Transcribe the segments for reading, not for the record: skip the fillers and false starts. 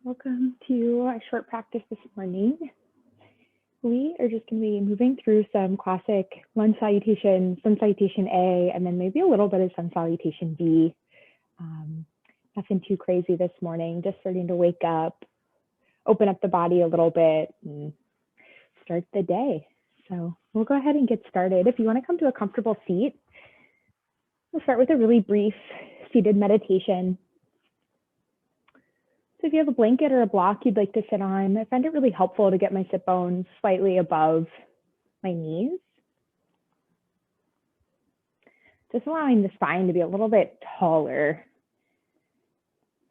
Welcome to a short practice this morning. We are just going to be moving through some classic lunge salutations, sun salutation A, and then maybe a little bit of sun salutation B. Nothing too crazy this morning, just starting to wake up, open up the body a little bit, and start the day. So we'll go ahead and get started. If you want to come to a comfortable seat, we'll start with a really brief seated meditation. So if you have a blanket or a block you'd like to sit on, I find it really helpful to get my sit bones slightly above my knees. Just allowing the spine to be a little bit taller,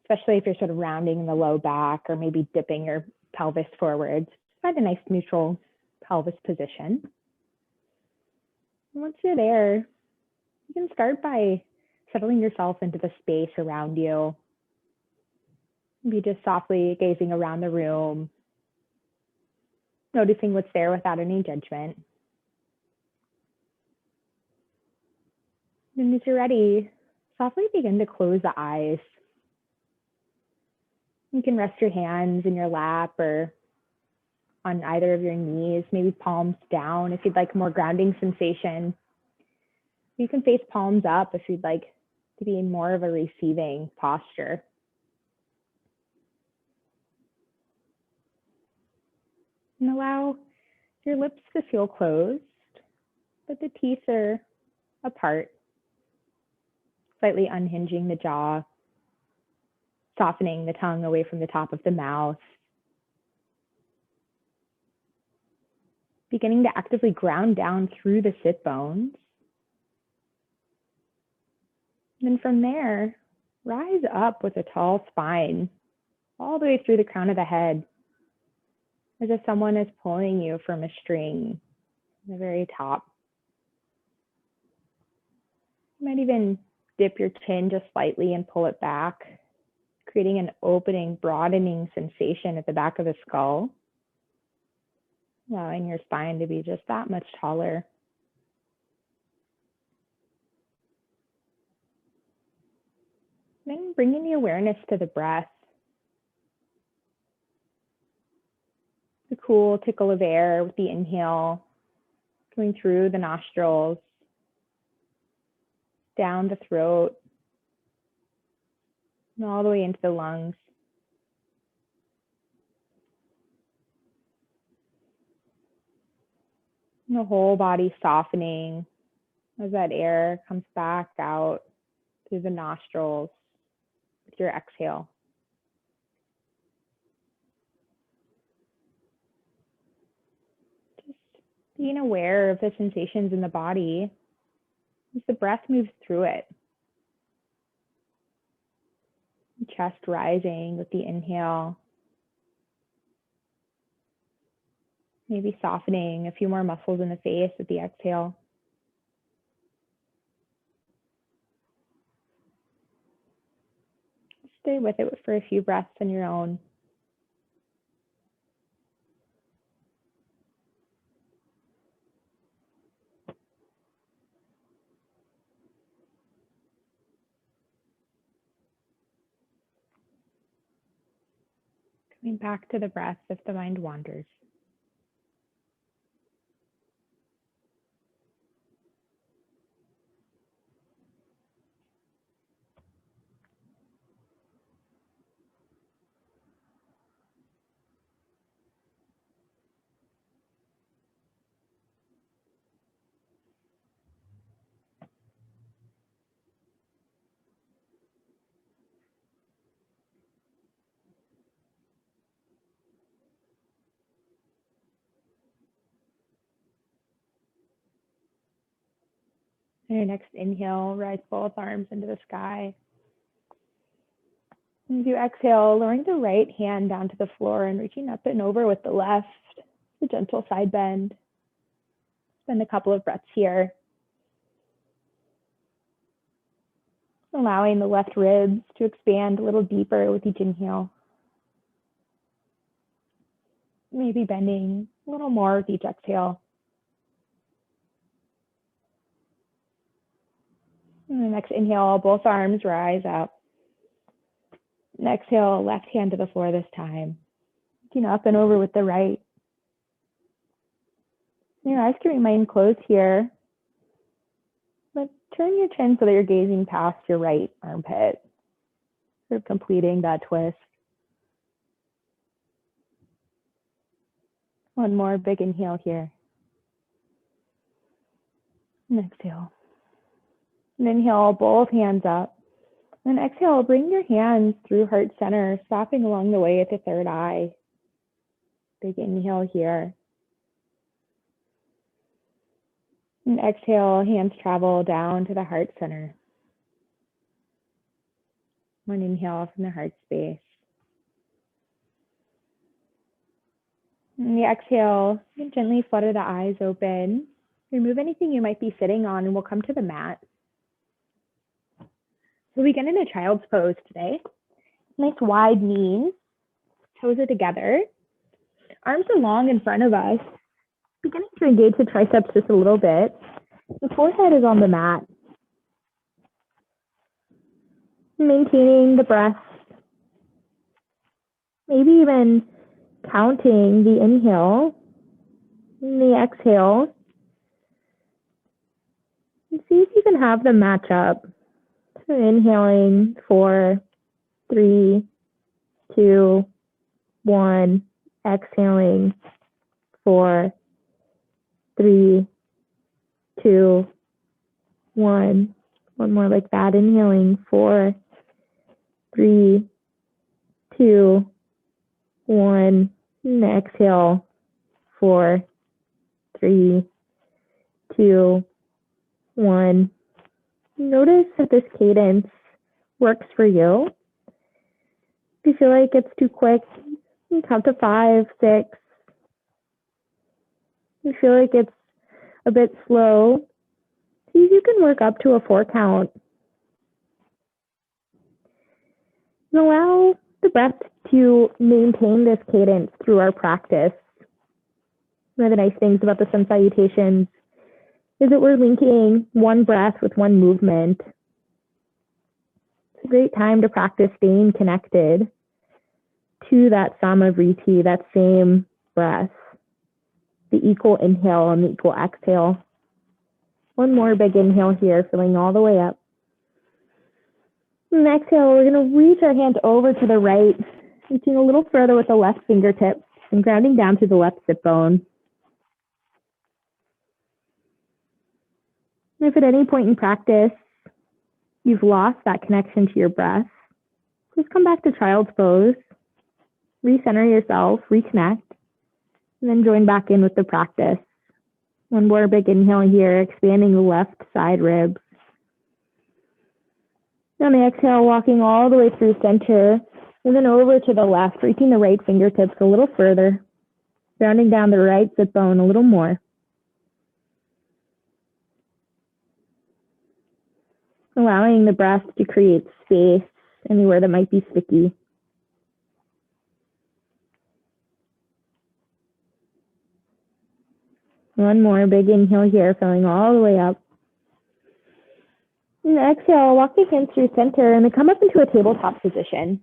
especially if you're sort of rounding the low back or maybe dipping your pelvis forward. Find a nice neutral pelvis position. And once you're there, you can start by settling yourself into the space around you. Maybe just softly gazing around the room, noticing what's there without any judgment. And as you're ready, softly begin to close the eyes. You can rest your hands in your lap or on either of your knees, maybe palms down if you'd like a more grounding sensation. You can face palms up if you'd like to be in more of a receiving posture. And allow your lips to feel closed, but the teeth are apart, slightly unhinging the jaw, softening the tongue away from the top of the mouth. Beginning to actively ground down through the sit bones. And then from there, rise up with a tall spine, all the way through the crown of the head, as if someone is pulling you from a string at the very top. You might even dip your chin just slightly and pull it back, creating an opening, broadening sensation at the back of the skull, allowing your spine to be just that much taller. Then bringing the awareness to the breath. The cool tickle of air with the inhale, going through the nostrils, down the throat, and all the way into the lungs. And the whole body softening as that air comes back out through the nostrils with your exhale. Just being aware of the sensations in the body as the breath moves through it. Chest rising with the inhale. Maybe softening a few more muscles in the face with the exhale. Stay with it for a few breaths on your own. Coming back to the breath if the mind wanders. On your next inhale, rise both arms into the sky. And as you exhale, lowering the right hand down to the floor and reaching up and over with the left, a gentle side bend. Spend a couple of breaths here. Allowing the left ribs to expand a little deeper with each inhale. Maybe bending a little more with each exhale. And the next inhale, both arms rise up. And exhale, left hand to the floor this time. Looking up and over with the right. Your eyes can remain closed here, but turn your chin so that you're gazing past your right armpit, sort of completing that twist. One more big inhale here. And exhale. And inhale, both hands up. And exhale, bring your hands through heart center, stopping along the way at the third eye. Big inhale here. And exhale, hands travel down to the heart center. One inhale from the heart space. And the exhale, gently flutter the eyes open. Remove anything you might be sitting on, and we'll come to the mat. We'll begin in a child's pose today. Nice wide knees, toes are together. Arms are long in front of us. Beginning to engage the triceps just a little bit. The forehead is on the mat. Maintaining the breath. Maybe even counting the inhale and the exhale. And see if you can have them match up. So inhaling 4, 3, 2, 1. Exhaling 4, 3, 2, 1. One more like that. Inhaling 4, 3, 2, 1. And exhale 4, 3, 2, 1. Notice if this cadence works for you. If you feel like it's too quick, you count to 5, 6. If you feel like it's a bit slow, see if you can work up to a 4 count. And allow the breath to maintain this cadence through our practice. One of the nice things about the sun salutations is that we're linking one breath with one movement. It's a great time to practice staying connected to that samavriti, that same breath, the equal inhale and the equal exhale. One more big inhale here, filling all the way up. And exhale, we're going to reach our hands over to the right, reaching a little further with the left fingertips and grounding down to the left sit bone. If at any point in practice you've lost that connection to your breath, just come back to child's pose, recenter yourself, reconnect, and then join back in with the practice. One more big inhale here, expanding the left side ribs. On the exhale, walking all the way through center, and then over to the left, reaching the right fingertips a little further, grounding down the right sit bone a little more. Allowing the breath to create space anywhere that might be sticky. One more big inhale here, filling all the way up. And exhale, walk the hands through center and then come up into a tabletop position.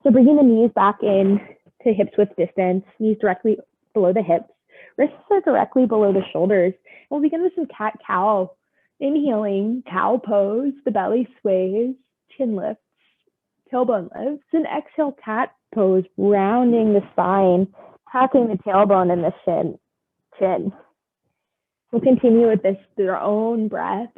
So bringing the knees back in to hips width distance, knees directly below the hips, wrists are directly below the shoulders. And we'll begin with some cat-cow. Inhaling, cow pose, the belly sways, chin lifts, tailbone lifts, and exhale, cat pose, rounding the spine, tucking the tailbone and the chin. We'll continue with this through our own breath.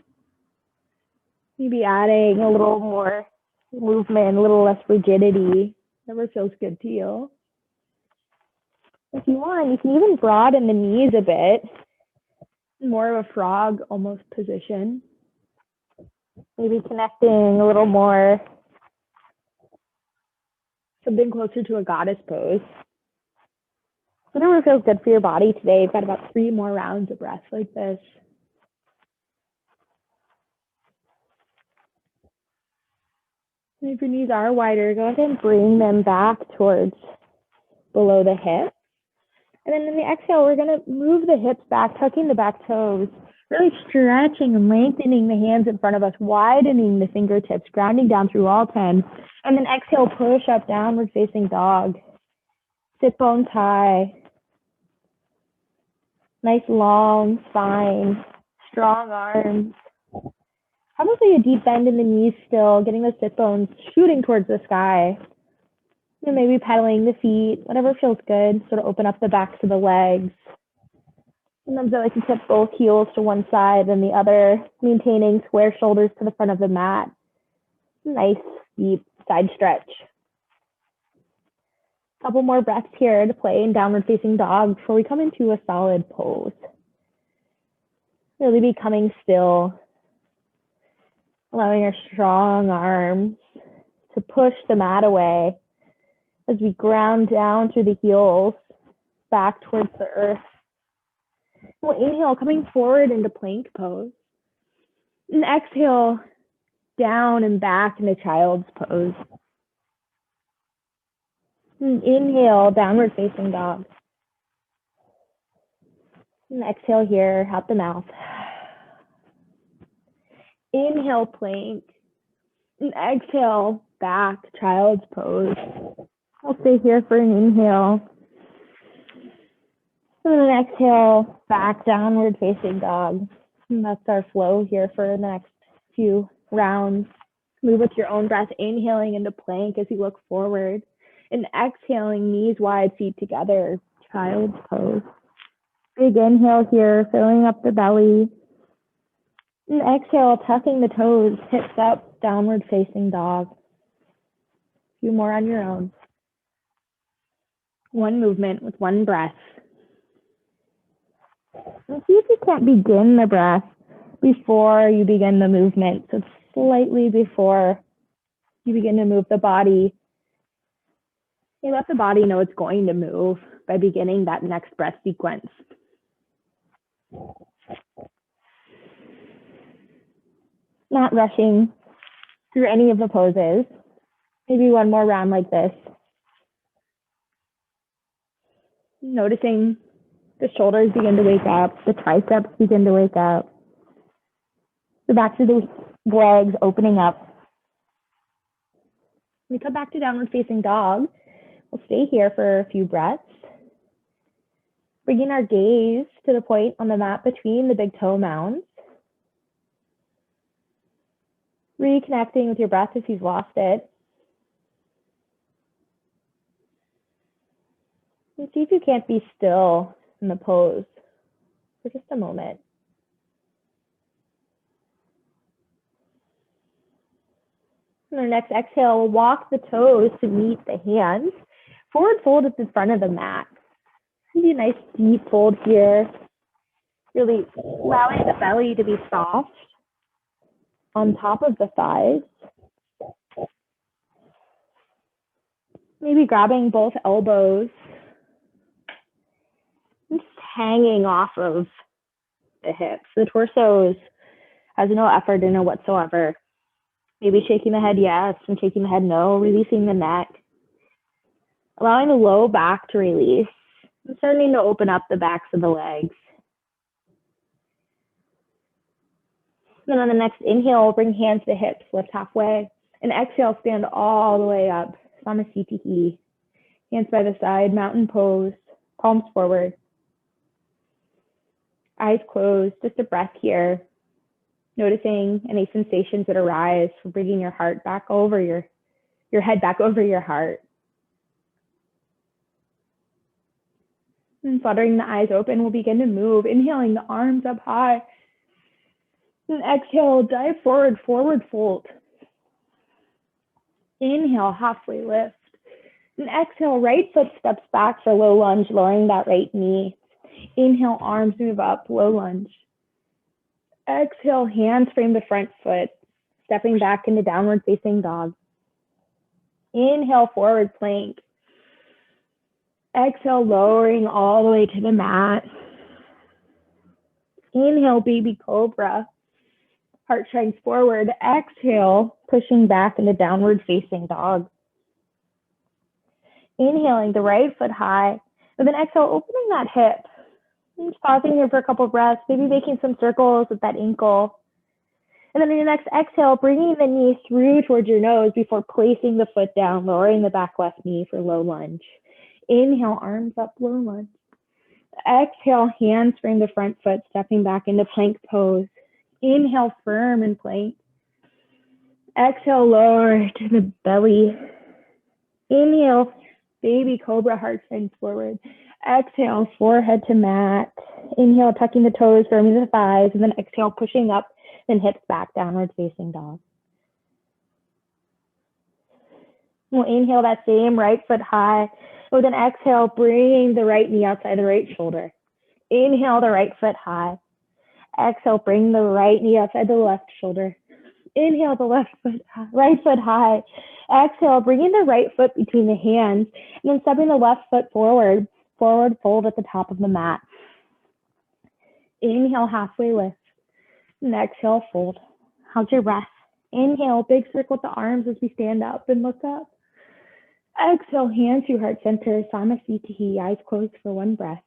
Maybe adding a little more movement, a little less rigidity, whatever feels good to you. If you want, you can even broaden the knees a bit. More of a frog almost position. Maybe connecting a little more, something closer to a goddess pose. Whatever feels good for your body today. You've got about 3 more rounds of breath like this. And if your knees are wider, go ahead and bring them back towards below the hip. And then in the exhale, we're going to move the hips back, tucking the back toes, Really stretching and lengthening the hands in front of us, widening the fingertips, grounding down through all 10. And then exhale, push up, downward facing dog. Sit bones high. Nice long spine, strong arms. Probably a deep bend in the knees still, getting the sit bones shooting towards the sky. And maybe pedaling the feet, whatever feels good. Sort of open up the backs of the legs. Sometimes I like to tip both heels to one side and the other, maintaining square shoulders to the front of the mat. Nice, deep side stretch. Couple more breaths here to play in downward facing dog before we come into a solid pose. Really becoming still, allowing our strong arms to push the mat away as we ground down through the heels back towards the earth. We'll inhale, coming forward into plank pose. And exhale, down and back into child's pose. And inhale, downward facing dog. And exhale here, out the mouth. Inhale, plank. And exhale, back, child's pose. I'll stay here for an inhale. And then exhale, back, downward facing dog. And that's our flow here for the next few rounds. Move with your own breath, inhaling into plank as you look forward. And exhaling, knees wide, feet together, child's pose. Big inhale here, filling up the belly. And exhale, tucking the toes, hips up, downward facing dog. A few more on your own. One movement with one breath. And see if you can't begin the breath before you begin the movement. So slightly before you begin to move the body. You let the body know it's going to move by beginning that next breath sequence. Not rushing through any of the poses. Maybe one more round like this. Noticing the shoulders begin to wake up, the triceps begin to wake up, the backs of the legs opening up. When we come back to downward facing dog, we'll stay here for a few breaths. Bringing our gaze to the point on the mat between the big toe mounds. Reconnecting with your breath if you've lost it. And see if you can't be still in the pose for just a moment. On our next exhale, we'll walk the toes to meet the hands. Forward fold at the front of the mat. Maybe a nice deep fold here. Really allowing the belly to be soft on top of the thighs. Maybe grabbing both elbows. Just hanging off of the hips. The torso has no effort in it whatsoever. Maybe shaking the head yes and shaking the head no, releasing the neck. Allowing the low back to release. And starting to open up the backs of the legs. Then on the next inhale, bring hands to hips, lift halfway. And exhale, stand all the way up, Samasthiti. Hands by the side, mountain pose, palms forward. Eyes closed, just a breath here. Noticing any sensations that arise from bringing your heart back over your head back over your heart. And fluttering the eyes open, we'll begin to move, inhaling the arms up high. And exhale, dive forward, forward fold. Inhale, halfway lift. And exhale, right foot steps back for low lunge, lowering that right knee. Inhale, arms move up, low lunge. Exhale, hands frame the front foot, stepping back into downward facing dog. Inhale, forward plank. Exhale, lowering all the way to the mat. Inhale, baby cobra. Heart shines forward. Exhale, pushing back into downward facing dog. Inhaling the right foot high. And then exhale, opening that hip. Just pausing here for a couple of breaths, maybe making some circles with that ankle. And then on your next exhale, bringing the knee through towards your nose before placing the foot down, lowering the back left knee for low lunge. Inhale, arms up, low lunge. Exhale, hands frame the front foot, stepping back into plank pose. Inhale, firm in plank. Exhale, lower to the belly. Inhale, baby cobra, heart shines forward. Exhale, forehead to mat. Inhale, tucking the toes, firming the thighs, and then exhale, pushing up, then hips back, downward facing dog. We'll inhale that same right foot high. With an exhale, bring the right knee outside the right shoulder. Inhale the right foot high. Exhale, bring the right knee outside the left shoulder. Inhale the right foot high. Exhale, bringing the right foot between the hands, and then stepping the left foot forward. Forward fold at the top of the mat. Inhale, halfway lift. And exhale, fold. How's your breath? Inhale, big circle with the arms as we stand up and look up. Exhale, hands to heart center, Samasthiti, eyes closed for one breath.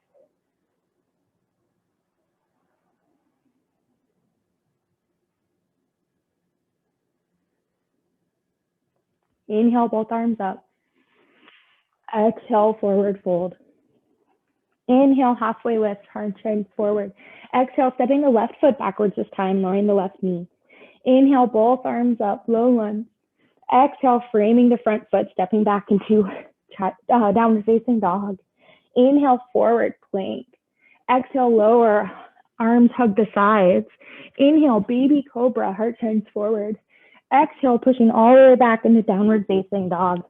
Inhale, both arms up. Exhale, forward fold. Inhale, halfway lift, heart shines forward. Exhale, stepping the left foot backwards this time, lowering the left knee. Inhale, both arms up, low lunge. Exhale, framing the front foot, stepping back into downward facing dog. Inhale, forward plank. Exhale, lower, arms hug the sides. Inhale, baby cobra, heart shines forward. Exhale, pushing all the way back into downward facing dog.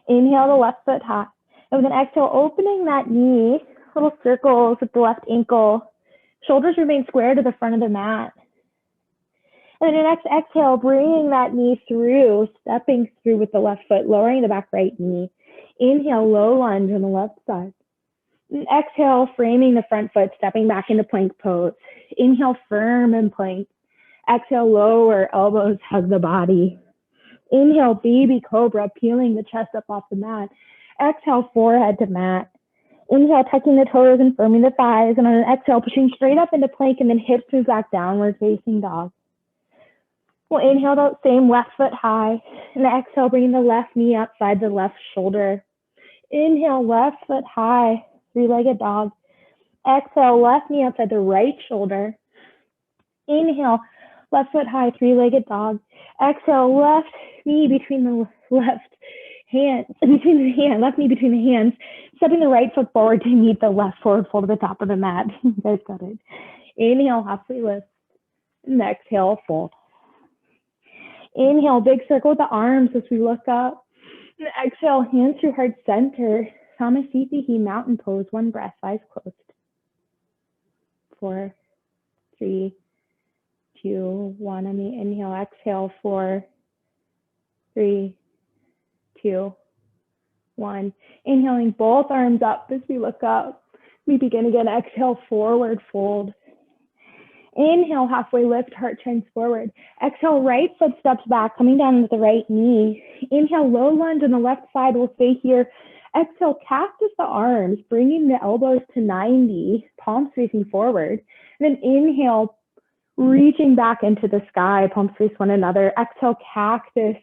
Inhale the left foot high. And with an exhale, opening that knee, little circles with the left ankle. Shoulders remain square to the front of the mat. And then your next exhale, bringing that knee through, stepping through with the left foot, lowering the back right knee. Inhale, low lunge on the left side. And exhale, framing the front foot, stepping back into plank pose. Inhale, firm in plank. Exhale, lower, elbows hug the body. Inhale, baby cobra, peeling the chest up off the mat. Exhale, forehead to mat. Inhale, tucking the toes and firming the thighs. And on an exhale, pushing straight up into plank and then hips move back downward facing dog. We'll inhale that same left foot high. And exhale, bringing the left knee outside the left shoulder. Inhale, left foot high, three-legged dog. Exhale, left knee outside the right shoulder. Inhale, left foot high, three-legged dog. Exhale, left knee between the left knee between the hands, stepping the right foot forward to meet the left forward fold at the top of the mat. You guys got it. Inhale, halfway lift. And exhale, fold. Inhale, big circle with the arms as we look up. And exhale, hands to heart center. Samasthiti, mountain pose. One breath, eyes closed. 4, 3, 2, 1. On the inhale, exhale, 4, 3, 2, 1. Inhaling both arms up as we look up. We begin again. Exhale, forward fold. Inhale, halfway lift, heart shines forward. Exhale, right foot steps back, coming down with the right knee. Inhale, low lunge on the left side. We'll stay here. Exhale, cactus the arms, bringing the elbows to 90, palms facing forward. And then inhale, reaching back into the sky, palms face one another. Exhale, cactus,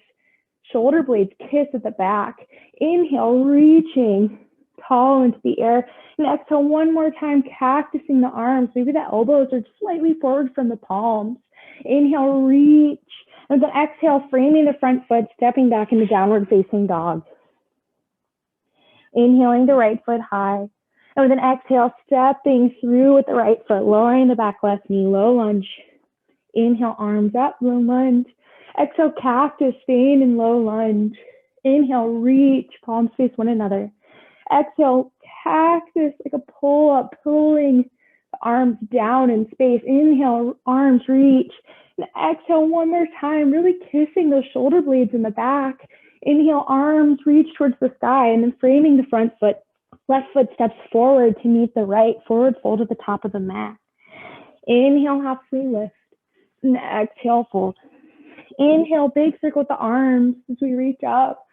shoulder blades kiss at the back. Inhale, reaching tall into the air. And exhale, one more time, cactusing the arms. Maybe the elbows are slightly forward from the palms. Inhale, reach. And then exhale, framing the front foot, stepping back into downward facing dog. Inhaling the right foot high. And with an exhale, stepping through with the right foot, lowering the back left knee, low lunge. Inhale, arms up, low lunge. Exhale, cactus, staying in low lunge. Inhale, reach, palms face one another. Exhale, cactus, like a pull-up, pulling the arms down in space. Inhale, arms reach. And exhale, one more time, really kissing those shoulder blades in the back. Inhale, arms reach towards the sky, and then framing the front foot. Left foot steps forward to meet the right, forward fold at the top of the mat. Inhale, halfway lift. And exhale, fold. Inhale, big circle with the arms as we reach up.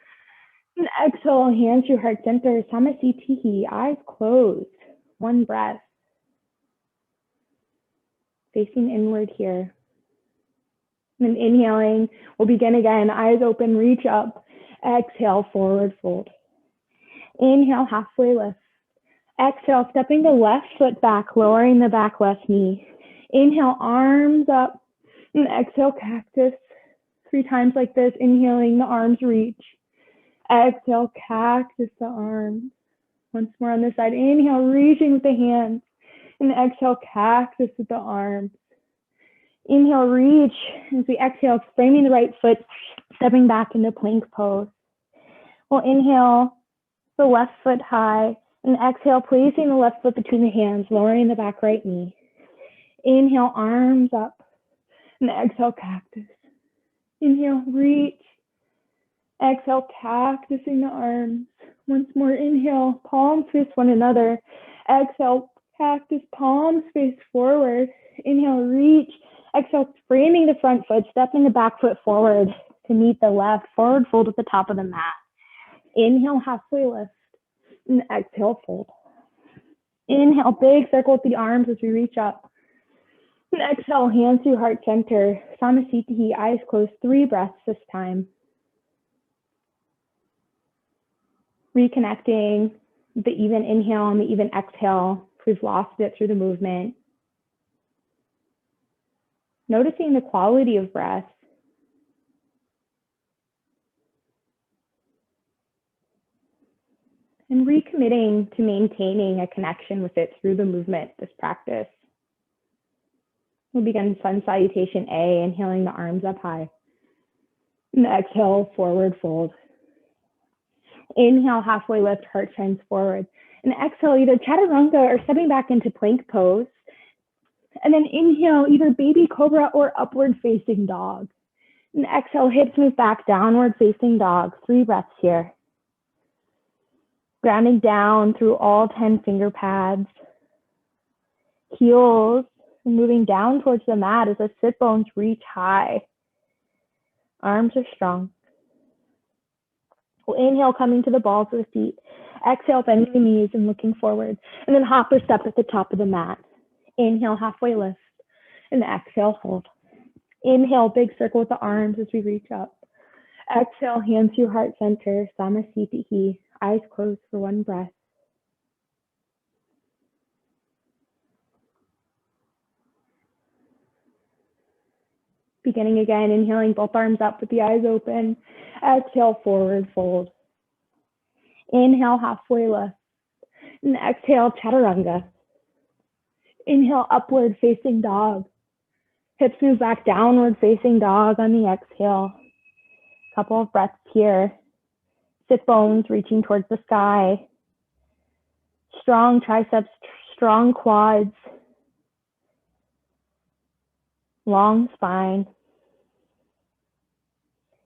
And exhale, hands to heart center, Samasthiti, eyes closed. one breath. Facing inward here. And inhaling, we'll begin again, eyes open, reach up. Exhale, forward fold. Inhale, halfway lift. Exhale, stepping the left foot back, lowering the back left knee. Inhale, arms up. And exhale, cactus. 3 times like this, inhaling, the arms reach. Exhale, cactus the arms. Once more on this side. Inhale, reaching with the hands. And exhale, cactus with the arms. Inhale, reach. As we exhale, framing the right foot, stepping back into plank pose. We'll inhale, the left foot high. And exhale, placing the left foot between the hands, lowering the back right knee. Inhale, arms up. And exhale, cactus. Inhale, reach. Exhale, cactusing the arms. Once more, inhale, palms face one another. Exhale, cactus, palms face forward. Inhale, reach. Exhale, framing the front foot, stepping the back foot forward to meet the left. Forward fold at the top of the mat. Inhale, halfway lift. And exhale, fold. Inhale, big circle with the arms as we reach up. And exhale, hands to heart center. Samasthiti, eyes closed, 3 breaths this time. Reconnecting the even inhale and the even exhale if we've lost it through the movement. Noticing the quality of breath. And recommitting to maintaining a connection with it through the movement, this practice. We'll begin Sun Salutation A, inhaling the arms up high. And exhale, forward fold. Inhale, halfway lift, heart shines forward. And exhale, either chaturanga or stepping back into plank pose. And then inhale, either baby cobra or upward facing dog. And exhale, hips move back, downward facing dog. 3 breaths here. Grounding down through all 10 finger pads. Heels moving down towards the mat as the sit bones reach high. Arms are strong. We'll inhale, coming to the balls of the feet. Exhale, bending the knees and looking forward. And then hopper step at the top of the mat. Inhale, halfway lift. And exhale, hold. Inhale, big circle with the arms as we reach up. Exhale, hands to heart center. Samasthiti, eyes closed for 1 breath. Beginning again, inhaling both arms up with the eyes open. Exhale, forward fold. Inhale, halfway lift. And exhale, chaturanga. Inhale, upward facing dog. Hips move back, downward facing dog on the exhale. Couple of breaths here. Sit bones reaching towards the sky. Strong triceps, strong quads. Long spine.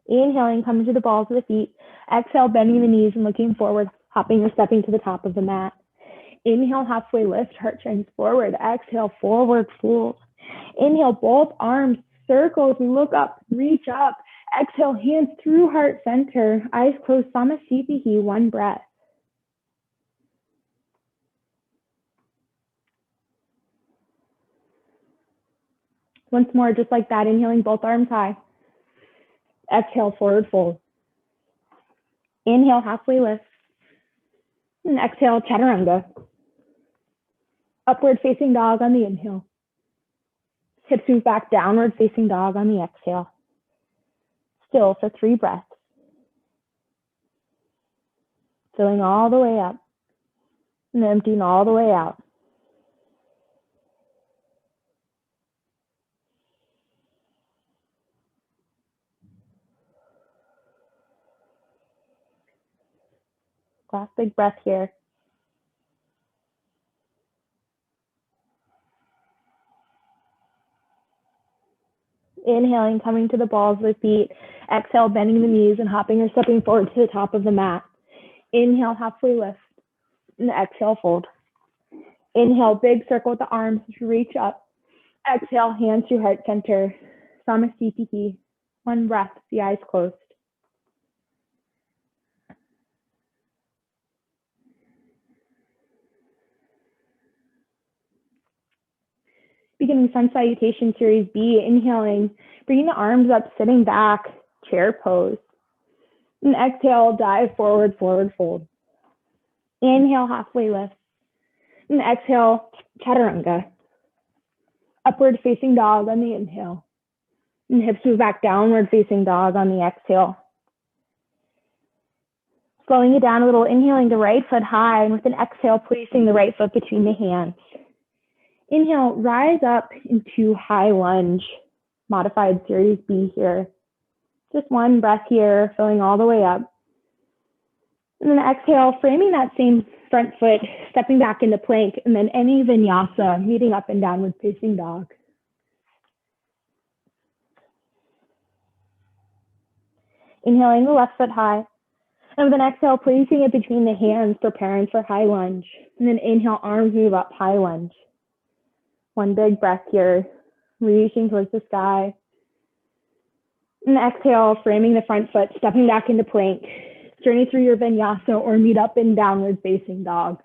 Inhaling, coming to the balls of the feet. Exhale, bending the knees and looking forward, hopping or stepping to the top of the mat. Inhale, halfway lift, heart shines forward. Exhale, forward fold. Inhale, both arms circle as we look up, reach up. Exhale, hands through heart center. Eyes closed, Samasthiti, 1 breath. Once more, just like that, inhaling both arms high. Exhale, forward fold. Inhale, halfway lift. And exhale, chaturanga. Upward facing dog on the inhale. Hips move back, downward facing dog on the exhale. Still for 3 breaths. Filling all the way up and emptying all the way out. Last big breath here. Inhaling, coming to the balls of the feet. Exhale, bending the knees and hopping or stepping forward to the top of the mat. Inhale, halfway lift. And exhale, fold. Inhale, big circle with the arms as you reach up. Exhale, hands to heart center. Samasthiti, 1 breath, the eyes closed. beginning sun salutation series B, inhaling, bringing the arms up, sitting back, chair pose. And exhale, dive forward, forward fold. Inhale, halfway lift. And exhale, chaturanga. Upward facing dog on the inhale. And hips move back, downward facing dog on the exhale. Slowing it down a little, inhaling the right foot high, and with an exhale, placing the right foot between the hands. Inhale, rise up into high lunge, modified series B here. Just one breath here, filling all the way up. And then exhale, framing that same front foot, stepping back into plank, and then any vinyasa, meeting up and downward facing dog. Inhaling the left foot high. And with an exhale, placing it between the hands, preparing for high lunge. And then inhale, arms move up, high lunge. One big breath here, reaching towards the sky. And exhale, framing the front foot, stepping back into plank. Journey through your vinyasa or meet up in downward facing dog.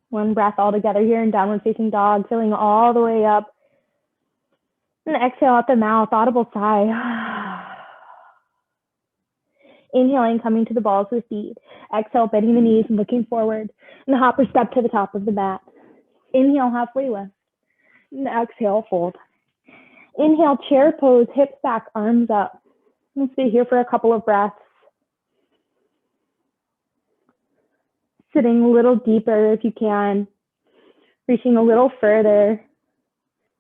One breath all together here in downward facing dog, filling all the way up. And exhale out the mouth, audible sigh. Inhaling, coming to the balls of the feet. Exhale, bending the knees and looking forward. And the hopper step to the top of the mat. Inhale, halfway lift. And exhale, fold. Inhale, chair pose, hips back, arms up. And stay here for a couple of breaths. Sitting a little deeper if you can. Reaching a little further.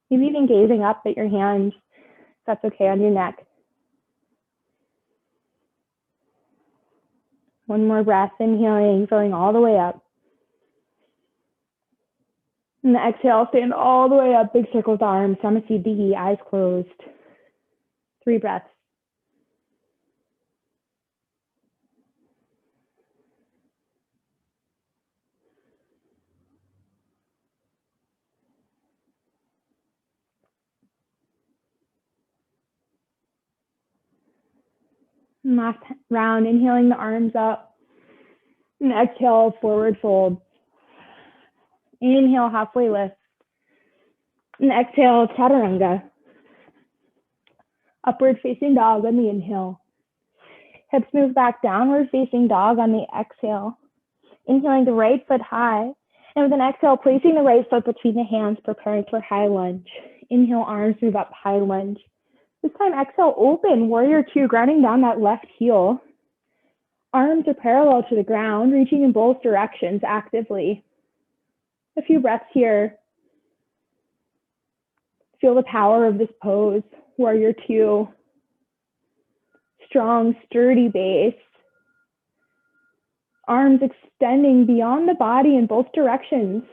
Maybe even gazing up at your hands, if that's okay, on your neck. One more breath, inhaling, filling all the way up. And the exhale, stand all the way up, big circle with the arms, Samasthiti, eyes closed. 3 breaths. And last round, inhaling the arms up. And exhale, forward fold. Inhale, halfway lift. And exhale, chaturanga. Upward facing dog on the inhale. Hips move back, downward facing dog on the exhale. Inhaling the right foot high. And with an exhale, placing the right foot between the hands, preparing for high lunge. Inhale, arms move up, high lunge. This time, exhale, open, warrior 2, grounding down that left heel. Arms are parallel to the ground, reaching in both directions actively. A few breaths here. Feel the power of this pose, warrior 2. Strong, sturdy base. Arms extending beyond the body in both directions.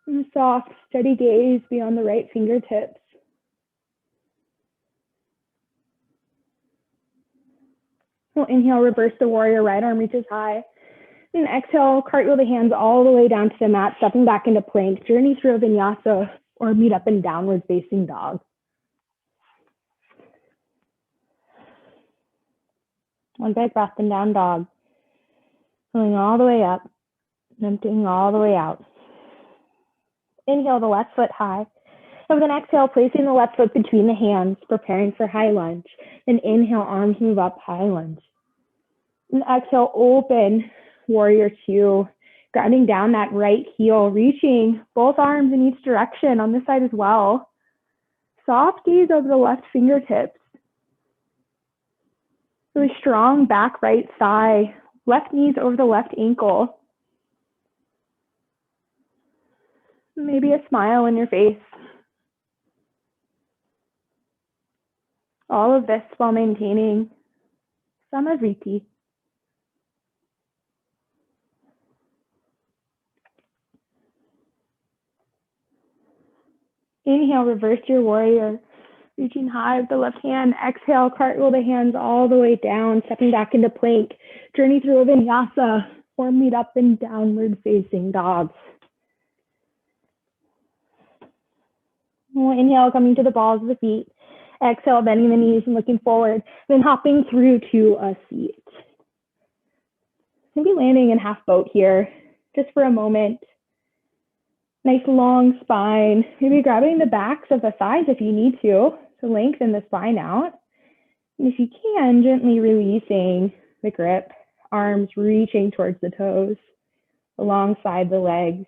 And a soft, steady gaze beyond the right fingertips. We'll inhale, reverse the warrior, right arm reaches high. And exhale, cartwheel the hands all the way down to the mat, stepping back into plank. Journey through a vinyasa or meet up in downward facing dog. One big breath in down dog. Filling all the way up, emptying all the way out. Inhale the left foot high. And with an exhale, placing the left foot between the hands, preparing for high lunge. Then inhale, arms move up, high lunge. And exhale, open, warrior 2. Grounding down that right heel, reaching both arms in each direction on this side as well. Soft gaze over the left fingertips. Really strong back right thigh. Left knees over the left ankle. Maybe a smile on your face. All of this while maintaining Samadhi. Inhale, reverse your warrior. Reaching high with the left hand. Exhale, cartwheel the hands all the way down, stepping back into plank. Journey through a vinyasa or meet up in downward facing dog. We'll inhale, coming to the balls of the feet. Exhale, bending the knees and looking forward. Then hopping through to a seat. maybe landing in half boat here, just for a moment. Nice long spine, maybe grabbing the backs of the thighs if you need to lengthen the spine out. And if you can, gently releasing the grip, arms reaching towards the toes, alongside the legs.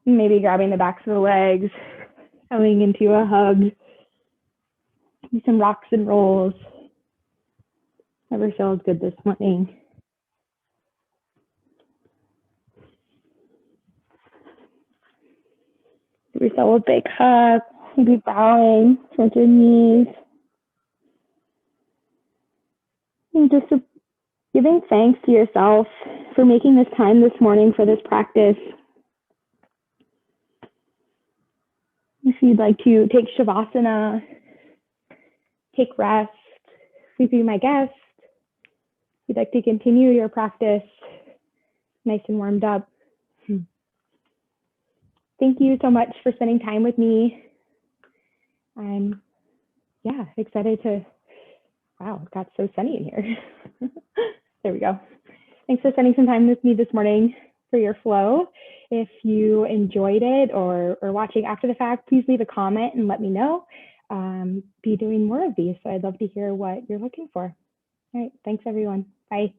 Maybe grabbing the backs of the legs, coming into a hug, some rocks and rolls. Whatever feels good this morning. Give yourself a big hug, maybe bowing towards your knees. And just giving thanks to yourself for making this time this morning for this practice. If you'd like to take Shavasana, take rest, please be my guest. If you'd like to continue your practice, nice and warmed up. Thank you so much for spending time with me. I'm excited to, wow, it got so sunny in here. There we go. Thanks for spending some time with me this morning for your flow. If you enjoyed it or watching after the fact, please leave a comment and let me know. Be doing more of these, so I'd love to hear what you're looking for. All right, thanks everyone. Bye.